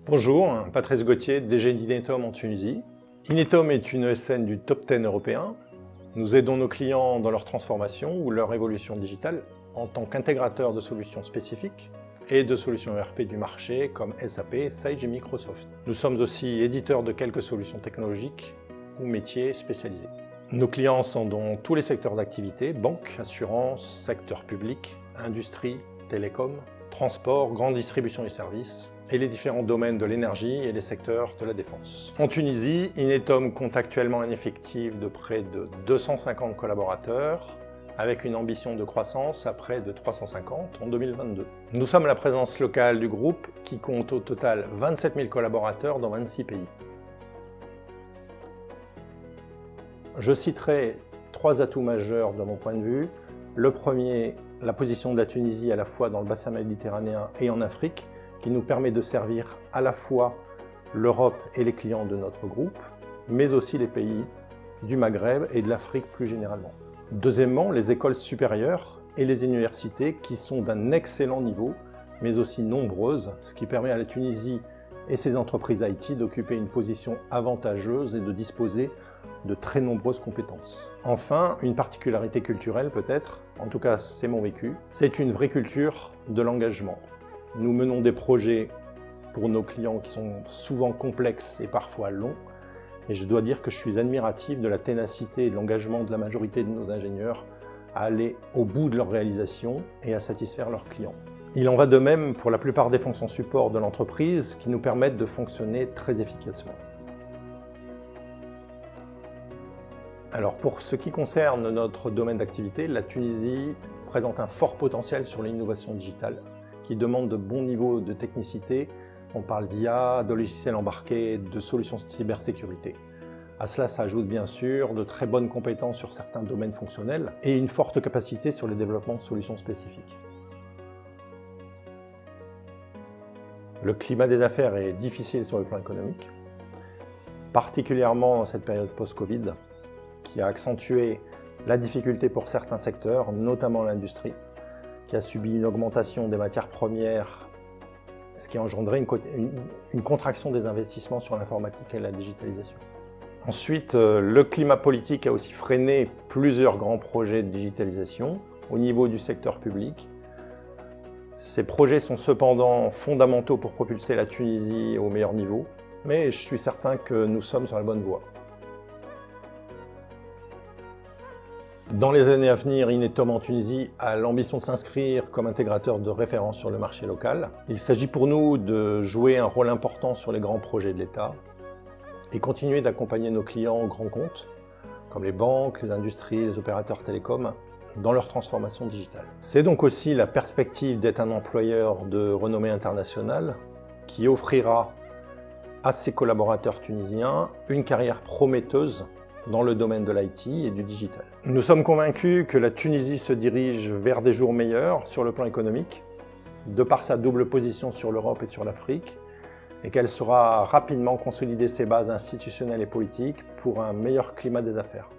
Bonjour, Patrice Gauthier, DG d'Inetom en Tunisie. Inetom est une ESN du top 10 européen. Nous aidons nos clients dans leur transformation ou leur évolution digitale en tant qu'intégrateur de solutions spécifiques et de solutions ERP du marché comme SAP, Sage et Microsoft. Nous sommes aussi éditeurs de quelques solutions technologiques ou métiers spécialisés. Nos clients sont dans tous les secteurs d'activité, banque, assurance, secteur public, industrie, télécom, transport, grande distribution et services, et les différents domaines de l'énergie et les secteurs de la défense. En Tunisie, Inetom compte actuellement un effectif de près de 250 collaborateurs, avec une ambition de croissance à près de 350 en 2022. Nous sommes la présence locale du groupe qui compte au total 27 000 collaborateurs dans 26 pays. Je citerai 3 atouts majeurs de mon point de vue. Le premier, la position de la Tunisie à la fois dans le bassin méditerranéen et en Afrique, qui nous permet de servir à la fois l'Europe et les clients de notre groupe, mais aussi les pays du Maghreb et de l'Afrique plus généralement. Deuxièmement, les écoles supérieures et les universités qui sont d'un excellent niveau, mais aussi nombreuses, ce qui permet à la Tunisie et ses entreprises IT d'occuper une position avantageuse et de disposer de très nombreuses compétences. Enfin, une particularité culturelle peut-être, en tout cas c'est mon vécu, c'est une vraie culture de l'engagement. Nous menons des projets pour nos clients qui sont souvent complexes et parfois longs, et je dois dire que je suis admiratif de la ténacité et de l'engagement de la majorité de nos ingénieurs à aller au bout de leur réalisation et à satisfaire leurs clients. Il en va de même pour la plupart des fonctions support de l'entreprise qui nous permettent de fonctionner très efficacement. Alors pour ce qui concerne notre domaine d'activité, la Tunisie présente un fort potentiel sur l'innovation digitale qui demande de bons niveaux de technicité. On parle d'IA, de logiciels embarqués, de solutions de cybersécurité. À cela s'ajoute bien sûr de très bonnes compétences sur certains domaines fonctionnels et une forte capacité sur le développement de solutions spécifiques. Le climat des affaires est difficile sur le plan économique, particulièrement dans cette période post-Covid, qui a accentué la difficulté pour certains secteurs, notamment l'industrie, qui a subi une augmentation des matières premières, ce qui a engendré une contraction des investissements sur l'informatique et la digitalisation. Ensuite, le climat politique a aussi freiné plusieurs grands projets de digitalisation au niveau du secteur public. Ces projets sont cependant fondamentaux pour propulser la Tunisie au meilleur niveau, mais je suis certain que nous sommes sur la bonne voie. Dans les années à venir, Inetom en Tunisie a l'ambition de s'inscrire comme intégrateur de référence sur le marché local. Il s'agit pour nous de jouer un rôle important sur les grands projets de l'État et continuer d'accompagner nos clients aux grands comptes, comme les banques, les industries, les opérateurs télécoms, dans leur transformation digitale. C'est donc aussi la perspective d'être un employeur de renommée internationale qui offrira à ses collaborateurs tunisiens une carrière prometteuse dans le domaine de l'IT et du digital. Nous sommes convaincus que la Tunisie se dirige vers des jours meilleurs sur le plan économique, de par sa double position sur l'Europe et sur l'Afrique, et qu'elle saura rapidement consolider ses bases institutionnelles et politiques pour un meilleur climat des affaires.